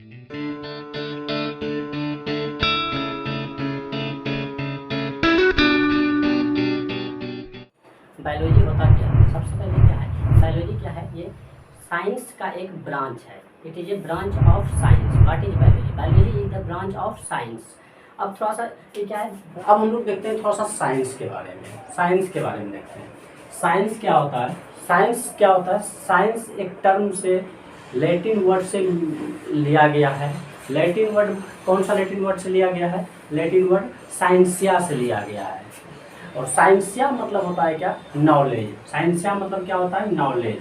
Biology होता क्या है? सबसे पहले क्या है बायोलॉजी? क्या है ये? साइंस का एक ब्रांच है। It is a branch of science. What is biology? Biology is the branch of science. अब थोड़ा सा ये क्या है, अब हम लोग देखते हैं थोड़ा सा साइंस के बारे में। साइंस के बारे में देखते हैं। साइंस क्या होता है? साइंस क्या होता है? साइंस एक टर्म से लैटिन वर्ड से लिया गया है। लैटिन वर्ड कौन सा लैटिन वर्ड से लिया गया है? लैटिन वर्ड साइंसिया से लिया गया है। और साइंसिया मतलब होता है क्या? नॉलेज। साइंसिया मतलब क्या होता है? नॉलेज।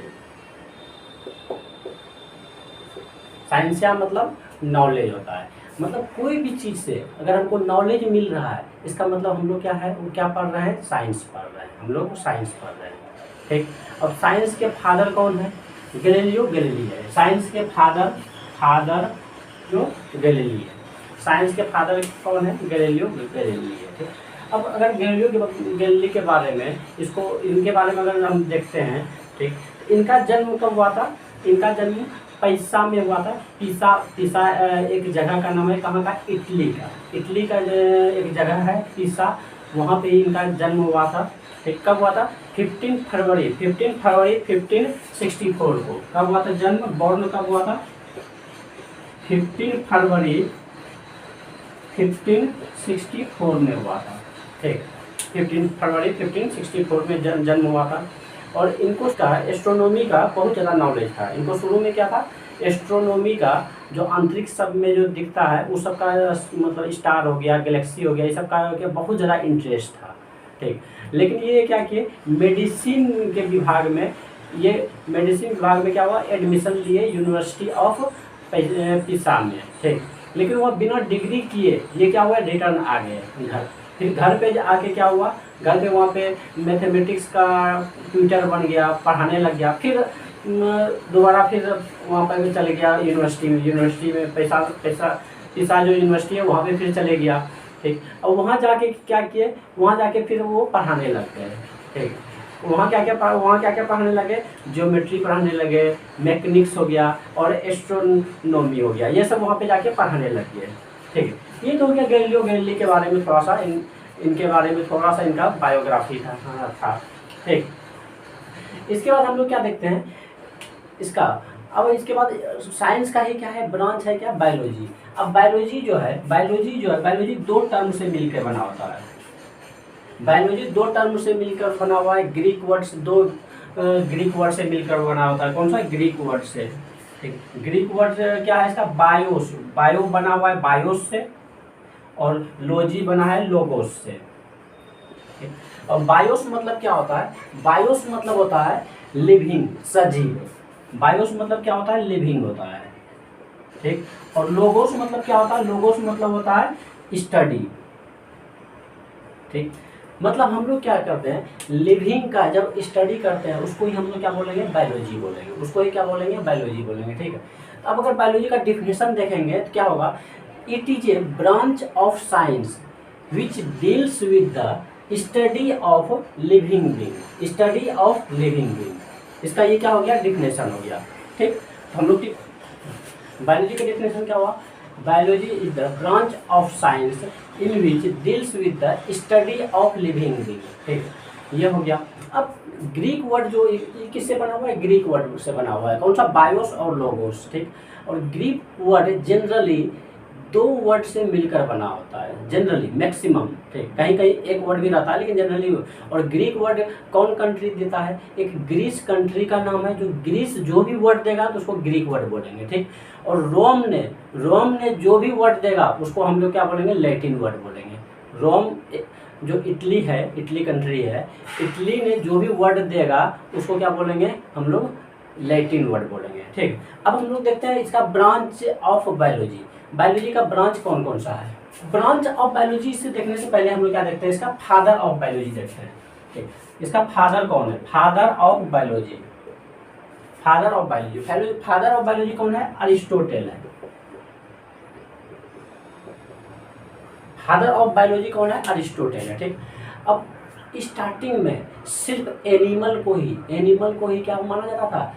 साइंसिया मतलब नॉलेज होता है। मतलब कोई भी चीज़ से अगर हमको नॉलेज मिल रहा है, इसका मतलब हम लोग क्या है, वो क्या पढ़ रहे हैं? साइंस पढ़ रहे हैं। हम लोग साइंस पढ़ रहे हैं। ठीक। अब साइंस के फादर कौन है? गैलीलियो गैलीली है। साइंस के फादर जो गैलीली है। साइंस के फादर कौन है? गैलीलियो गैलीली है। ठीक। अब अगर गैलीलियो गैलीली के बारे में, इनके बारे में अगर हम देखते हैं, ठीक, इनका जन्म कब हुआ था? इनका जन्म पिसा में हुआ था। पिसा एक जगह का नाम है। कहाँ का? इटली का। इटली का एक जगह है पिसा, वहाँ पे इनका जन्म हुआ था। ठीक। कब हुआ था? 15 फरवरी 1564 को। कब हुआ था जन्म? बॉर्न कब हुआ था? 15 फरवरी 1564 में हुआ था। ठीक। 15 फरवरी 1564 में जन्म हुआ था। और इनको एस्ट्रोनॉमी का बहुत ज़्यादा नॉलेज था। इनको शुरू में क्या था? एस्ट्रोनॉमी का, जो अंतरिक्ष सब में जो दिखता है उस सब का, मतलब स्टार हो गया, गैलेक्सी हो गया, ये सब का बहुत ज़्यादा इंटरेस्ट था। ठीक। लेकिन ये क्या किए, मेडिसिन के विभाग में, ये मेडिसिन विभाग में क्या हुआ, एडमिशन लिए यूनिवर्सिटी ऑफ पिसा में। ठीक। लेकिन वह बिना डिग्री किए ये क्या हुआ, रिटर्न आ गए घर। फिर घर पे आके क्या हुआ, घर पे वहाँ पे मैथमेटिक्स का ट्यूटर बन गया, पढ़ाने लग गया। फिर दोबारा फिर वहाँ पर चले गया यूनिवर्सिटी में पिसा जो यूनिवर्सिटी है वहाँ पे फिर चले गया। ठीक। और वहाँ जाके क्या किए, वहाँ जाके फिर वो पढ़ाने लग गए। ठीक। वहाँ क्या क्या पढ़ाने लगे? ज्योमेट्री पढ़ाने लगे, मैकेनिक्स हो गया और एस्ट्रोनॉमी हो गया, ये सब वहाँ पे जाके पढ़ाने लग गए। ठीक है। ये तो हो गया गैलीलियो गैलीली के बारे में, थोड़ा सा इनके बारे में थोड़ा सा इनका बायोग्राफी था। ठीक। इसके बाद हम लोग क्या देखते हैं इसका, अब इसके बाद साइंस का ही क्या है, ब्रांच है क्या, बायोलॉजी। अब बायोलॉजी दो टर्म से मिलकर बना होता है। बायोलॉजी दो टर्म से मिलकर बना हुआ है। ग्रीक वर्ड से मिलकर बना होता है। कौन सा? ग्रीक वर्ड से। ठीक। ग्रीक वर्ड क्या है इसका? बायोस। बायो बना हुआ है बायोस से, और लॉजी बना है लोगोस से। ठीक। और बायोस मतलब क्या होता है? बायोस मतलब होता है लिविंग, सजीव। बायोस मतलब क्या होता है? लिविंग होता है। ठीक। और लोगोस मतलब क्या होता है? लोगोस मतलब होता है स्टडी। ठीक। मतलब हम लोग क्या करते हैं, लिविंग का जब स्टडी करते हैं उसको ही हम लोग क्या बोलेंगे? बायोलॉजी बोलेंगे। उसको ही क्या बोलेंगे? बायोलॉजी बोलेंगे। ठीक है। अब अगर बायोलॉजी का डिफिनेशन देखेंगे तो क्या होगा? It is a branch of science which deals with the study of living being. Study of living being, इसका ये क्या हो गया? डिफिनेशन हो गया। ठीक। तो हम लोग बायोलॉजी का डिफिनेशन क्या हुआ? Biology is the branch of science in which deals with the study of living being. ठीक, ये हो गया। अब ग्रीक वर्ड जो किससे बना हुआ है? ग्रीक वर्ड से बना हुआ है। कौन सा? बायोस और लोगोस। ठीक। और ग्रीक वर्ड जनरली दो वर्ड से मिलकर बना होता है, जनरली मैक्सिमम। ठीक, कहीं कहीं एक वर्ड भी रहता है लेकिन जनरली। और ग्रीक वर्ड कौन कंट्री देता है? एक ग्रीस कंट्री का नाम है। जो ग्रीस जो भी वर्ड देगा तो उसको ग्रीक वर्ड बोलेंगे। ठीक। और रोम ने जो भी वर्ड देगा उसको हम लोग क्या बोलेंगे? लैटिन वर्ड बोलेंगे। रोम जो इटली है, इटली कंट्री है, इटली ने जो भी वर्ड देगा उसको क्या बोलेंगे? हम लोग लैटिन वर्ड बोलेंगे। ठीक। अब हम लोग देखते हैं इसका ब्रांच ऑफ बायोलॉजी। बायोलॉजी का ब्रांच कौन कौन सा है? ब्रांच ऑफ बायोलॉजी से देखने से पहले हम लोग क्या देखते हैं? इसका फादर ऑफ बायोलॉजी देखते हैं। ठीक, इसका फादर कौन है? Father of biology. Father of biology कौन है? अरिस्टोटल है। फादर ऑफ बायोलॉजी कौन है? अरिस्टोटल है। ठीक। अब स्टार्टिंग में सिर्फ एनिमल को ही क्या माना जाता था?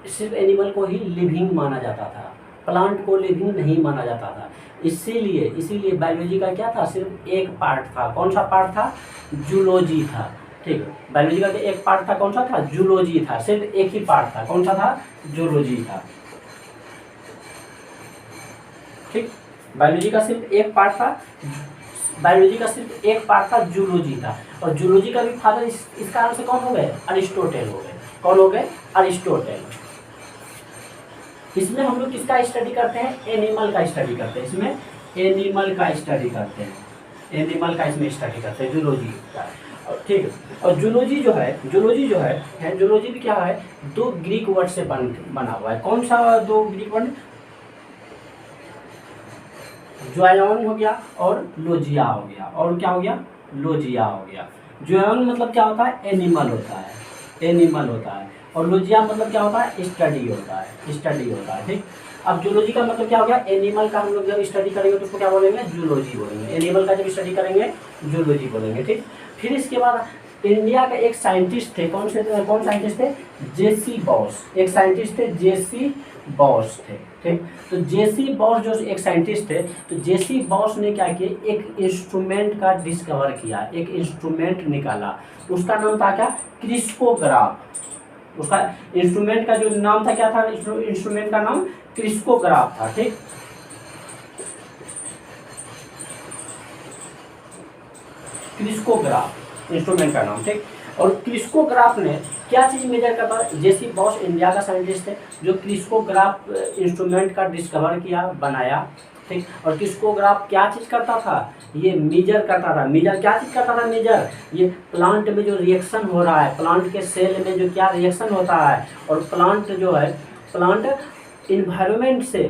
सिर्फ एनिमल को ही लिविंग माना जाता था। प्लांट को लिविंग नहीं माना जाता था। इसीलिए बायोलॉजी का क्या था, सिर्फ एक पार्ट था। कौन सा पार्ट था? जूलॉजी था। ठीक है, बायोलॉजी का एक पार्ट था, कौन सा था? जूलॉजी था। सिर्फ एक ही पार्ट था, कौन सा था? जूलॉजी था। ठीक, बायोलॉजी का सिर्फ एक पार्ट था, जूलॉजी था। और जूलॉजी का भी फादर इस कारण से कौन हो गए? अरिस्टोटेल हो गए। कौन हो गए? अरिस्टोटेल। इसमें हम लोग किसका स्टडी करते हैं? एनिमल का स्टडी करते हैं। इसमें एनिमल का स्टडी करते हैं, एनिमल का इसमें स्टडी करते हैं, जूलॉजी का। ठीक है, और जूलॉजी जो है जूलॉजी भी क्या है? दो ग्रीक वर्ड से बना हुआ है। कौन सा दो ग्रीक वर्ड? ज़ूऑन हो गया और लोजिया हो गया। और क्या हो गया? लोजिया हो गया। ज़ूऑन मतलब क्या होता है? एनिमल होता है, एनिमल होता है। और लोजिया मतलब क्या होता है? स्टडी होता है, स्टडी होता है। ठीक, अब जूलॉजी का मतलब क्या हो गया? एनिमल का हम लोग जब स्टडी करेंगे तो उसको क्या बोलेंगे? जूलॉजी बोलेंगे। एनिमल का जब स्टडी करेंगे जूलॉजी बोलेंगे। ठीक, फिर इसके बाद इंडिया के एक साइंटिस्ट थे। कौन साइंटिस्ट थे? जेसी बॉस। एक साइंटिस्ट थे, जेसी बॉस थे। ठीक, तो जेसी बॉस जो एक साइंटिस्ट थे, तो जेसी बॉस ने क्या किया? एक इंस्ट्रूमेंट का डिस्कवर किया, एक इंस्ट्रूमेंट निकाला। उसका नाम था क्या? क्रिस्कोग्राफ। उसका इंस्ट्रूमेंट का जो नाम था क्या था? इंस्ट्रूमेंट का नाम क्रिस्कोग्राफ था। ठीक, क्रिस्कोग्राफ इंस्ट्रूमेंट का नाम। ठीक, और क्रिस्कोग्राफ ने क्या चीज़ मेजर करता है? जेसी बॉस इंडिया का साइंटिस्ट है जो क्रिस्कोग्राफ इंस्ट्रूमेंट का डिस्कवर किया, बनाया। ठीक, और क्रिस्कोग्राफ क्या चीज़ करता था? ये मेजर करता था। मेजर क्या चीज़ करता था? मेजर ये प्लांट में जो रिएक्शन हो रहा है, प्लांट के सेल में जो क्या रिएक्शन होता है, और प्लांट जो है, प्लांट इन्वायरमेंट से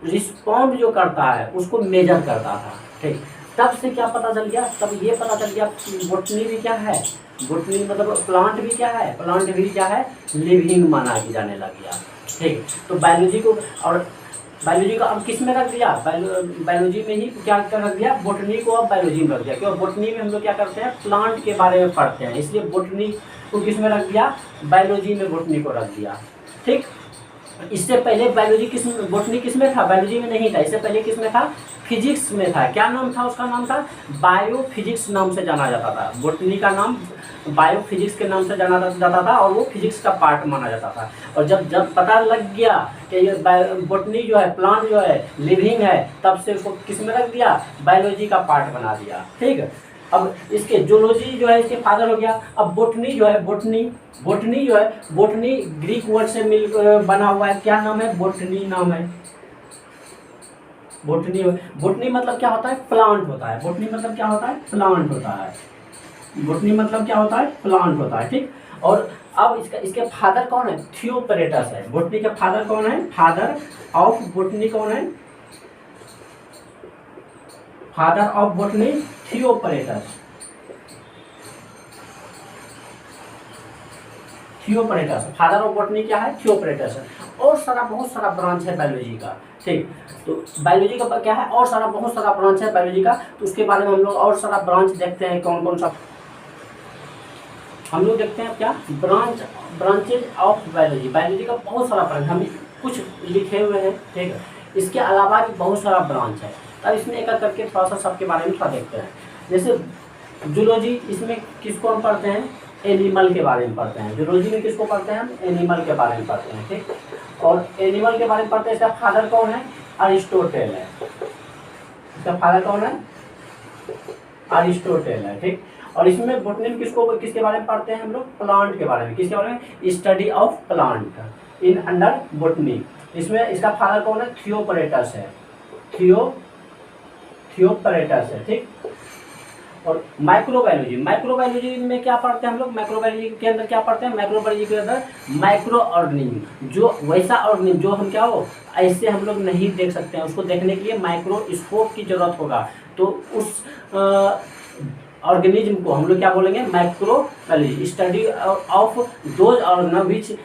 रिस्पॉन्ड जो करता है उसको मेजर करता था। ठीक, तब से क्या पता चल गया? तब ये पता चल गया बोटनी भी क्या है? बोटनी मतलब प्लांट भी क्या है? प्लांट भी क्या है? लिविंग माना जाने लग गया। ठीक, तो बायोलॉजी को, और बायोलॉजी को अब किस में रख दिया? बायोलॉजी में ही क्या रख दिया? बोटनी को अब बायोलॉजी में रख दिया। क्यों? बोटनी में हम लोग क्या करते हैं? प्लांट के बारे में पढ़ते हैं, इसलिए बोटनी को किस में रख दिया? बायोलॉजी में बोटनी को रख दिया। ठीक, इससे पहले बोटनी किस में था? बायोलॉजी में नहीं था। इससे पहले किस में था? फिजिक्स में था। क्या नाम था? उसका नाम था बायोफिजिक्स नाम से जाना जाता था। बोटनी का नाम बायोफिजिक्स के नाम से जाना जाता था, और वो फिजिक्स का पार्ट माना जाता था। और जब पता लग गया कि ये बोटनी जो है, प्लांट जो है, लिविंग है, तब से उसको किस में रख दिया? बायोलॉजी का पार्ट बना दिया। ठीक है, अब इसके जूलॉजी जो है इसके फादर हो गया। अब बोटनी जो है, बोटनी ग्रीक वर्ड से बना हुआ है। क्या नाम है? बोटनी नाम है। बोटनी मतलब क्या होता है? प्लांट होता है। बोटनी मतलब क्या होता है? प्लांट होता है। बोटनी मतलब क्या होता है? प्लांट होता है। ठीक, और अब इसके फादर कौन है? थियोपरेटस है। बोटनी के फादर कौन है? फादर ऑफ बोटनी कौन है? Father of botany Theophrastus. Father of botany क्या है? थियोपरेटस है। और बहुत सारा ब्रांच है बायोलॉजी का। ठीक, तो बायोलॉजी का क्या है? और बहुत सारा ब्रांच है बायोलॉजी का। तो उसके बारे में हम लोग और सारा ब्रांच देखते हैं। कौन कौन सा हम लोग देखते हैं? क्या ब्रांचेज ऑफ बायोलॉजी का बहुत सारा ब्रांच हम कुछ लिखे हुए हैं। ठीक है, इसके अलावा भी बहुत सारा ब्रांच है। अब इसमें एक करके थोड़ा सा सबके बारे में थोड़ा देखते हैं। जैसे जूलॉजी, इसमें किसको हम पढ़ते हैं? एनिमल के बारे में पढ़ते हैं। जूलॉजी में किसको पढ़ते हैं? हम एनिमल के बारे में पढ़ते हैं। ठीक, और एनिमल के बारे में पढ़ते हैं। इसका फादर कौन है? अरिस्टोटेल है। इसका फादर कौन है? अरिस्टोटेल है। ठीक, और इसमें बोटनी में किसके बारे में पढ़ते हैं हम लोग? प्लांट के बारे में। किसके बारे में? Study of plant in under botany. इसमें इसका फादर कौन है? थियोपरेटस है। थियोपरेटस है। ठीक, और माइक्रोबायोलॉजी में क्या पढ़ते हैं हम लोग? माइक्रोबायोलॉजी के अंदर क्या पढ़ते हैं? माइक्रोबायोलॉजी के अंदर माइक्रो ऑर्गेनिज्म, जो वैसा ऑर्गेनिज्म जो हम क्या हो ऐसे हम लोग नहीं देख सकते हैं, उसको देखने के लिए माइक्रोस्कोप की जरूरत होगा। तो उस ऑर्गेनिज्म को हम लोग क्या बोलेंगे? Microbiology. Study of those organism which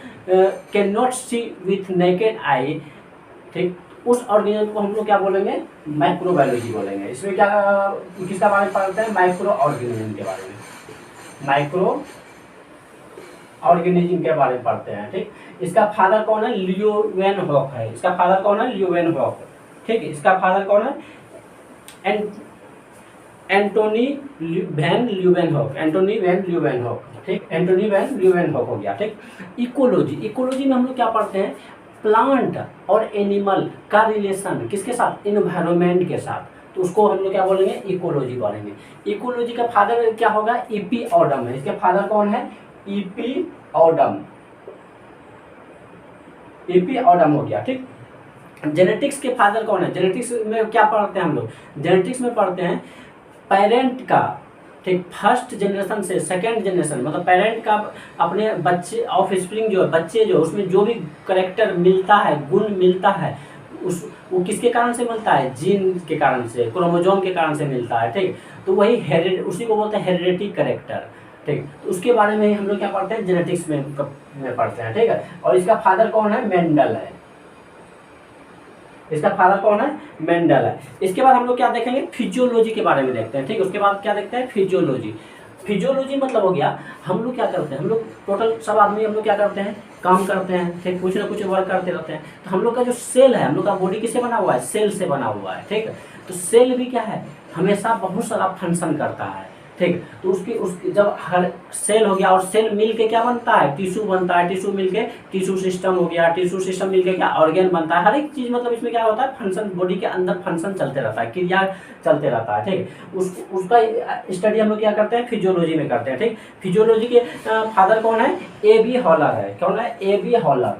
can not see with naked eye. ठीक, उस ऑर्गेनिज्म को हम लोग क्या बोलेंगे? माइक्रोबायोलॉजी बोलेंगे। इसमें क्या किसका बारे में पढ़ते हैं? माइक्रो ऑर्गेनिज्म के बारे में। माइक्रो ऑर्गेनिज्म के बारे में पढ़ते हैं। ठीक, इसका फादर कौन है, ल्यूवेनहॉक है। इसका फादर कौन है, ल्यूवेनहॉक। ठीक है, इसका फादर कौन है, Antonie van Leeuwenhoek, Antonie van Leeuwenhoek. ठीक, एंटोनी वैन ल्यूवेनहॉक हो गया। ठीक, इकोलॉजी, इकोलॉजी में हम लोग क्या पढ़ते हैं, प्लांट और एनिमल का रिलेशन किसके साथ, इन्वायरमेंट के साथ, तो उसको हम लोग क्या बोलेंगे, इकोलॉजी बोलेंगे। इकोलॉजी का फादर क्या होगा, इपिओडम है। इसके फादर कौन है, इपिओडम, इपिओडम हो गया। ठीक, जेनेटिक्स के फादर कौन है, जेनेटिक्स में क्या पढ़ते हैं हम लोग, जेनेटिक्स में पढ़ते हैं पेरेंट का, ठीक, फर्स्ट जनरेशन से सेकंड जनरेशन, मतलब पेरेंट का अपने बच्चे ऑफ स्प्रिंग जो है, बच्चे जो उसमें जो भी करेक्टर मिलता है, गुण मिलता है, उस वो किसके कारण से मिलता है, जीन के कारण से, क्रोमोजोम के कारण से मिलता है। ठीक, तो वही उसी को बोलते हैं हेरिडिटी करेक्टर। ठीक, तो उसके बारे में हम लोग क्या पढ़ते हैं, जेनेटिक्स में पढ़ते हैं। ठीक है, और इसका फादर कौन है, मेंडल है। इसका फादर कौन है, मेंडल है। इसके बाद हम लोग क्या देखेंगे, फिजियोलॉजी के बारे में देखते हैं। ठीक, उसके बाद क्या देखते हैं, फिजियोलॉजी। फिजियोलॉजी मतलब हो गया, हम लोग क्या करते हैं, हम लोग टोटल सब आदमी हम लोग क्या करते हैं, काम करते हैं। ठीक, कुछ ना कुछ वर्क करते रहते हैं। तो हम लोग का जो सेल है, हम लोग का बॉडी किससे बना हुआ है, सेल से बना हुआ है। ठीक, तो सेल भी क्या है, हमेशा बहुत सारा फंक्शन करता है। ठीक, तो उसकी जब हर सेल हो गया और सेल मिल के क्या बनता है, टिश्यू बनता है, टिश्यू मिल के टिश्यू सिस्टम हो गया, टिश्यू सिस्टम मिल के क्या ऑर्गेन बनता है। हर एक चीज़ मतलब इसमें क्या होता है, फंक्शन, बॉडी के अंदर फंक्शन चलते रहता है, क्रिया चलते रहता है। ठीक, उसका स्टडी हम लोग क्या करते हैं, फिजियोलॉजी में करते हैं। ठीक, फिजियोलॉजी के फादर कौन है, ए बी हॉलर है। कौन है, A B Haller,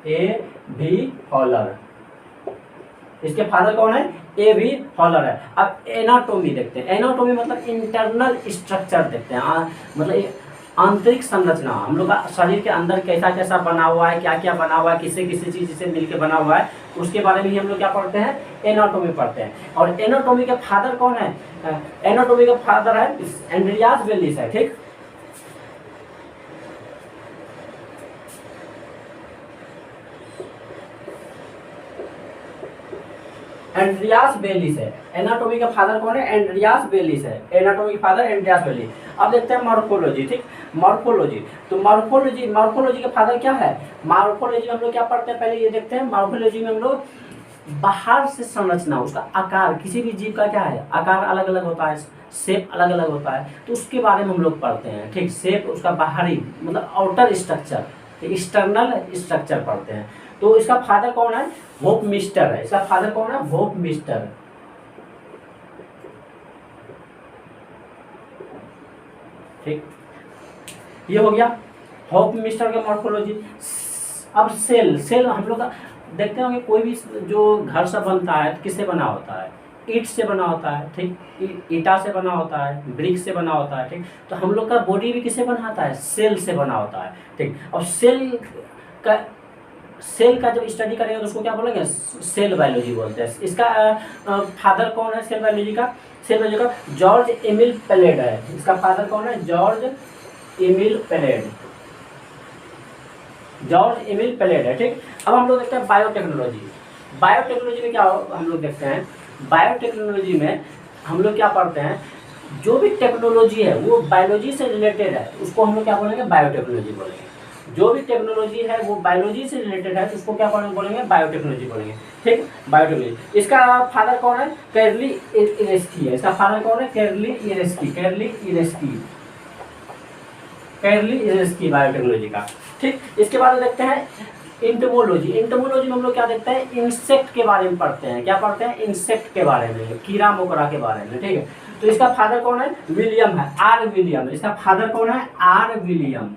A B हॉलर। इसके फादर कौन है, ए बी हॉलर है। अब एनाटोमी देखते हैं। एनाटोमी मतलब इंटरनल स्ट्रक्चर देखते हैं, मतलब आंतरिक संरचना, हम लोग का शरीर के अंदर कैसा कैसा बना हुआ है, क्या क्या बना हुआ है, किसी किसी चीज़ से मिलके बना हुआ है, उसके बारे में ही हम लोग क्या पढ़ते हैं, एनाटोमी पढ़ते हैं। और एनाटोमी के फादर कौन है, एनाटोमी का फादर है एंड्रियास बेलिस है। ठीक, एंड्रियास बेलिस है। एनाटोमी का फादर कौन है, एंड्रियास बेलिस है। एनाटोमी का फादर एंड्रियास बेलिस। अब देखते हैं मॉर्फोलॉजी। ठीक, मॉर्फोलॉजी, तो मॉर्फोलॉजी का फादर क्या है, मॉर्फोलॉजी में हम लोग क्या पढ़ते हैं, पहले ये देखते हैं। मॉर्फोलॉजी में हम लोग बाहर से संरचना, उसका आकार, किसी भी जीव का क्या है, आकार अलग अलग होता है, शेप अलग अलग होता है, तो उसके बारे में हम लोग पढ़ते हैं। ठीक, शेप, उसका बाहरी मतलब आउटर स्ट्रक्चर, एक्सटर्नल स्ट्रक्चर पढ़ते हैं। तो इसका फादर कौन है, होप मिस्टर है। इसका फादर कौन है, होप मिस्टर। ठीक, ये हो गया होप मिस्टर का मॉर्फोलॉजी। अब सेल हम लोग का देखते होंगे, कोई भी जो घर से बनता है तो किससे बना होता है, ईंट से बना होता है। ठीक, ईटा से बना होता है, ब्रिक से बना होता है। ठीक, तो हम लोग का बॉडी भी किससे बना होता है, सेल से बना होता है। ठीक, अब सेल का जब स्टडी करेंगे तो उसको क्या बोलेंगे, सेल बायोलॉजी बोलते हैं। इसका फादर कौन है, सेल बायोलॉजी का जॉर्ज एमिल पेलेड है। इसका फादर कौन है, George Emil Palade, George Emil Palade है। ठीक, अब हम लोग देखते हैं बायोटेक्नोलॉजी। बायोटेक्नोलॉजी में क्या हम लोग देखते हैं, बायोटेक्नोलॉजी में हम लोग क्या पढ़ते हैं, जो भी टेक्नोलॉजी है वो बायोलॉजी से रिलेटेड है, उसको हम लोग क्या बोलेंगे, बायोटेक्नोलॉजी बोलेंगे। जो भी टेक्नोलॉजी है वो बायोलॉजी से रिलेटेड है, उसको क्या बोलेंगे, बायोटेक्नोलॉजी बोलेंगे। ठीक, बायोटेक्नोलॉजी। इसका फादर कौन है, कैरली इरेस्की है। इसका फादर कौन है, कैरली इरेस्की बायोटेक्नोलॉजी का। ठीक, इसके बाद देखते हैं इंटोमोलॉजी। इंटोमोलॉजी में हम लोग क्या देखते हैं, इंसेक्ट के बारे में पढ़ते हैं। क्या पढ़ते हैं, इंसेक्ट के बारे में, कीड़ा मकोड़ा के बारे में। ठीक है, तो इसका फादर कौन है, विलियम है, आर विलियम। इसका फादर कौन है, आर विलियम।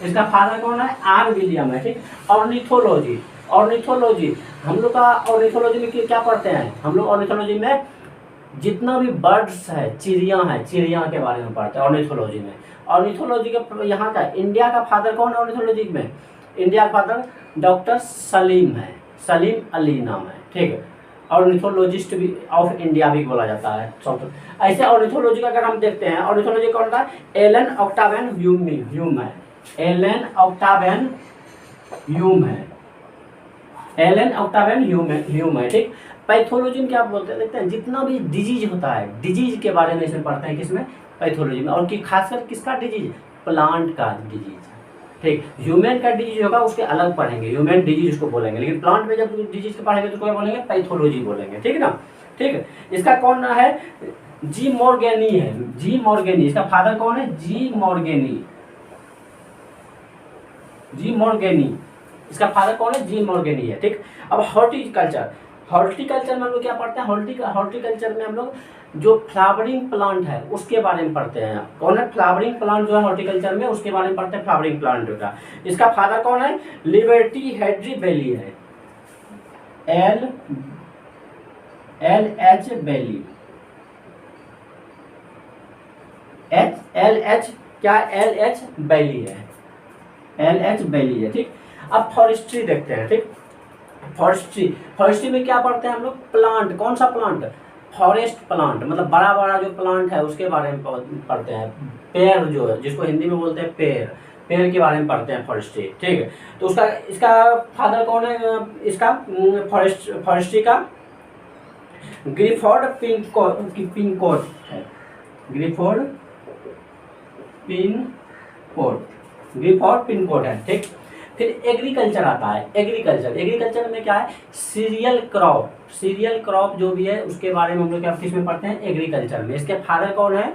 इसका फादर कौन है, आर विलियम है। ठीक, ऑर्निथोलॉजी, ऑर्निथोलॉजी हम लोग का, ऑर्निथोलॉजी में क्या पढ़ते हैं हम लोग, ऑर्निथोलॉजी में जितना भी बर्ड्स है, चिड़िया के बारे में पढ़ते हैं ऑर्निथोलॉजी में। ऑर्निथोलॉजी का यहाँ का इंडिया का फादर कौन है ऑर्निथोलॉजी में, इंडिया का फादर डॉक्टर सलीम है, सलीम अली नाम है। ठीक है, ऑर्निथोलॉजिस्ट भी ऑफ इंडिया भी बोला जाता है। ऐसे ऑर्निथोलॉजी का अगर हम देखते हैं, ऑर्निथोलॉजी कौन था, एलन ऑक्टावियन ह्यूम है, एलन ऑक्टावियन ह्यूम है, एलन ऑक्टावियन ह्यूम है। ठीक, पैथोलॉजी में क्या बोलते हैं, देखते हैं जितना भी डिजीज होता है, डिजीज के बारे में इसमें पढ़ते हैं, किसमें, पैथोलॉजी में। और कि खासकर किसका डिजीज, प्लांट का डिजीज। ठीक। ह्यूमन का डिजीज होगा उसके अलग पढ़ेंगे, ह्यूमन डिजीज उसको बोलेंगे, लेकिन प्लांट में जब डिजीज को पढ़ेंगे तो क्या बोलेंगे, पैथोलॉजी बोलेंगे, ठीक है ना। ठीक है, इसका कौन है, जी मॉर्गेनी है, जी मॉर्गेनी। इसका फादर कौन है, जी मॉर्गेनी, जी मॉर्गेनी। इसका फादर कौन है, जी मॉर्गेनी है, ठीक। अब हॉर्टिकल्चर, हॉर्टिकल्चर में हम लोग क्या पढ़ते हैं, हॉर्टिकल्चर में हम लोग जो फ्लावरिंग प्लांट है उसके बारे में पढ़ते हैं। कौन है, फ्लावरिंग प्लांट जो है हॉर्टिकल्चर में, उसके बारे में पढ़ते हैं, फ्लावरिंग प्लांट का। इसका फादर कौन है, लिबर्टी हेनरी बेली है, एल एच बेली, एल एच क्या, एल एच बेली है, एल एच बेली है, ठीक। अब फॉरेस्ट्री देखते हैं, ठीक। फॉरेस्ट्री में क्या पढ़ते हैं हम लोग, प्लांट, कौन सा प्लांट, फॉरेस्ट प्लांट, मतलब बड़ा बड़ा जो प्लांट है उसके बारे में पढ़ते हैं। पेड़ जो है, जिसको हिंदी में बोलते हैं पेड़, पेड़ के बारे में पढ़ते हैं फॉरेस्ट्री, ठीक है। तो उसका, इसका फादर कौन है, इसका फॉरेस्ट्री का, ग्रिफोर्ड पिनकोट है, ग्रिफोर्ड पिनकोट है, ठीक। फिर एग्रीकल्चर आता है, एग्रीकल्चर में क्या है, सीरियल क्रॉप जो भी है उसके बारे में हम लोग क्या किस में पढ़ते हैं, एग्रीकल्चर में। इसके फादर कौन है,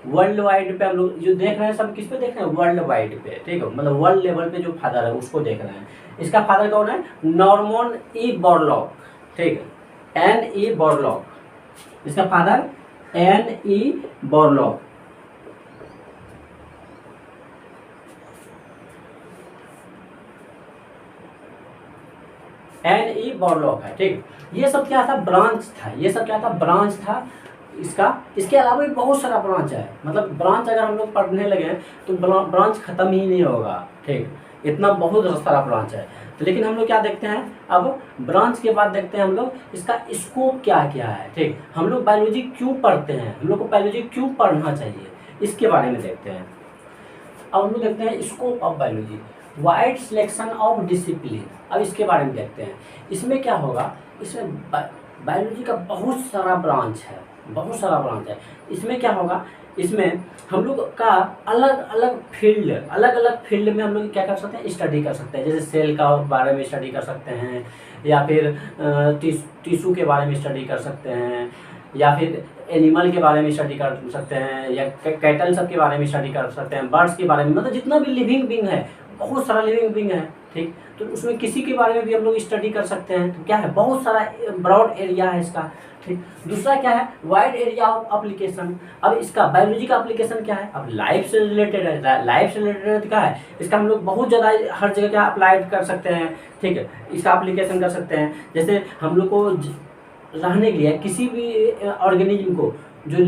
वर्ल्ड वाइड पे हम लोग जो देख रहे हैं सब किस पे देख रहे हैं, वर्ल्ड वाइड पे, ठीक है, मतलब वर्ल्ड लेवल पे जो फादर है उसको देख रहे हैं। इसका फादर कौन है, नॉर्मन ई बोरलॉग, ठीक है, एन ई बोरलॉग। इसका father N E Borlaug, N E Borlaug है, ठीक। ये सब क्या था, ब्रांच था, ये सब क्या था, ब्रांच था इसका। इसके अलावा भी बहुत सारा ब्रांच है, मतलब ब्रांच अगर हम लोग पढ़ने लगे तो ब्रांच खत्म ही नहीं होगा, ठीक। इतना बहुत सारा ब्रांच है। तो लेकिन हम लोग क्या देखते हैं, अब ब्रांच के बाद देखते हैं हम लोग इसका स्कोप क्या क्या है, ठीक। हम लोग बायोलॉजी क्यों पढ़ते हैं, हम लोग को बायोलॉजी क्यों पढ़ना चाहिए, इसके बारे में देखते हैं। अब हम लोग देखते हैं scope of biology, wide selection of discipline. अब इसके बारे में देखते हैं, इसमें क्या होगा, इसमें बायोलॉजी का बहुत सारा ब्रांच है, बहुत सारा ब्रांच है। इसमें क्या होगा, इसमें हम लोग का अलग अलग फील्ड में हम लोग क्या कर सकते हैं, स्टडी कर सकते हैं। जैसे सेल का बारे में स्टडी कर सकते हैं, या फिर टिश्यू के बारे में स्टडी कर सकते हैं, या फिर एनिमल के बारे में स्टडी कर सकते हैं, या कैटल सब के बारे में स्टडी कर सकते हैं, बर्ड्स के बारे में, मतलब जितना भी लिविंग बीइंग है, बहुत सारा लिविंग बीइंग है, ठीक। तो उसमें किसी के बारे में भी हम लोग स्टडी कर सकते हैं। तो क्या है, बहुत सारा ब्रॉड एरिया है इसका, ठीक। दूसरा क्या है, वाइड एरिया ऑफ एप्लीकेशन। अब इसका बायोलॉजी का एप्लीकेशन क्या है, अब लाइफ से रिलेटेड है, लाइफ से रिलेटेड क्या है, इसका हम लोग बहुत ज़्यादा हर जगह क्या अप्लाइड कर सकते हैं, ठीक है, इसका एप्लीकेशन कर सकते हैं। जैसे हम लोग को रहने के लिए, किसी भी ऑर्गेनिज्म को जो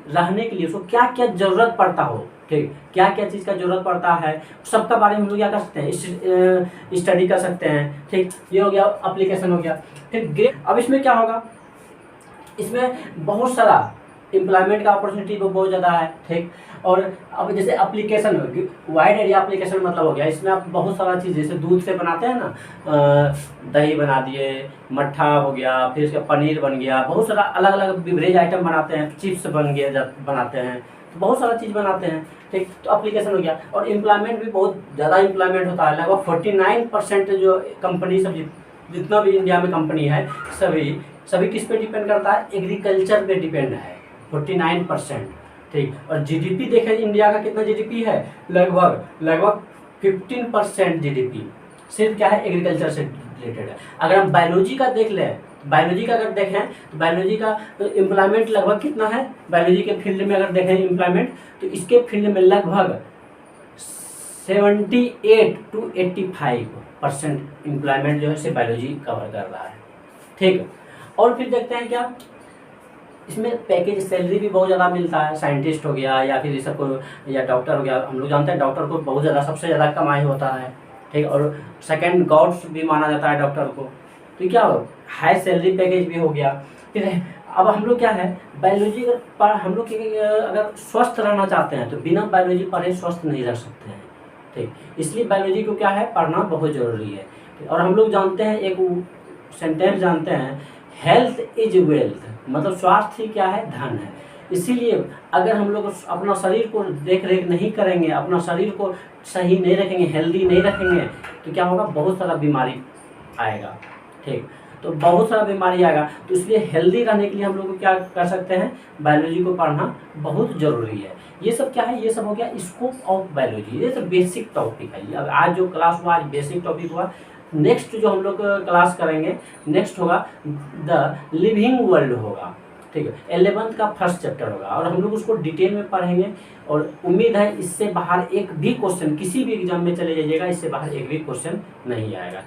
रहने के लिए उसको क्या क्या ज़रूरत पड़ता हो, ठीक, क्या क्या चीज़ का ज़रूरत पड़ता है, सबका बारे में हम लोग क्या कर सकते हैं, स्टडी कर सकते हैं, ठीक। ये हो गया एप्लीकेशन हो गया। फिर अब इसमें क्या होगा, इसमें बहुत सारा एम्प्लॉयमेंट का अपॉर्चुनिटी बहुत ज़्यादा है, ठीक। और अब जैसे एप्लीकेशन होगी, वाइड एरिया एप्लीकेशन मतलब हो गया, इसमें आप बहुत सारा चीज़ जैसे दूध से बनाते हैं ना, दही बना दिए, मट्ठा हो गया, फिर इसका पनीर बन गया, बहुत सारा अलग अलग बिवरेज आइटम बनाते हैं, चिप्स बन गया बनाते हैं, तो बहुत सारा चीज़ बनाते हैं, ठीक। तो एप्लीकेशन हो गया। और एम्प्लॉयमेंट भी बहुत ज़्यादा एम्प्लॉयमेंट होता है, लगभग 49% जो कंपनी सब जितना भी इंडिया में कंपनी है सभी किस पे डिपेंड करता है, एग्रीकल्चर पे डिपेंड है, 49%, ठीक। और जीडीपी देखें इंडिया का कितना जीडीपी है, लगभग 15% जीडीपी सिर्फ क्या है, एग्रीकल्चर से रिलेटेड है। अगर हम बायोलॉजी का देख लें, बायोलॉजी का अगर देखें तो बायोलॉजी का एम्प्लॉयमेंट लगभग कितना है, बायोलॉजी के फील्ड में अगर देखें एम्प्लॉयमेंट, तो इसके फील्ड में लगभग 78 to 85% एम्प्लॉयमेंट जो है से बायोलॉजी कवर कर रहा है, ठीक। और फिर देखते हैं क्या, इसमें पैकेज सैलरी भी बहुत ज़्यादा मिलता है, साइंटिस्ट हो गया या फिर सब को, या डॉक्टर हो गया, हम लोग जानते हैं डॉक्टर को बहुत ज़्यादा, सबसे ज़्यादा कमाई होता है, ठीक। और सेकंड गॉड्स भी माना जाता है डॉक्टर को। तो क्या हो, हाई सैलरी पैकेज भी हो गया। फिर अब हम लोग क्या है, बायोलॉजी पर हम लोग अगर स्वस्थ रहना चाहते हैं तो बिना बायोलॉजी पढ़े स्वस्थ नहीं रह सकते हैं, ठीक। इसलिए बायोलॉजी को क्या है, पढ़ना बहुत ज़रूरी है। और हम लोग जानते हैं, एक सेंटेंस जानते हैं, हेल्थ इज वेल्थ, मतलब स्वास्थ्य ही क्या है, धन है। इसीलिए अगर हम लोग अपना शरीर को देख रेख नहीं करेंगे, अपना शरीर को सही नहीं रखेंगे, हेल्दी नहीं रखेंगे, तो क्या होगा, बहुत सारा बीमारी आएगा। ठीक, तो बहुत सारा बीमारी आएगा। तो इसलिए हेल्दी रहने के लिए हम लोग को क्या कर सकते हैं, बायोलॉजी को पढ़ना बहुत ज़रूरी है। ये सब क्या है, ये सब हो गया स्कोप ऑफ बायोलॉजी, ये सब बेसिक टॉपिक है। अब आज जो क्लास हुआ, आज बेसिक टॉपिक हुआ। नेक्स्ट जो हम लोग क्लास करेंगे, नेक्स्ट होगा द लिविंग वर्ल्ड होगा। ठीक है, 11th का फर्स्ट चैप्टर होगा और हम लोग उसको डिटेल में पढ़ेंगे। और उम्मीद है इससे बाहर एक भी क्वेश्चन, किसी भी एग्जाम में चले जाइएगा, इससे बाहर एक भी क्वेश्चन नहीं आएगा।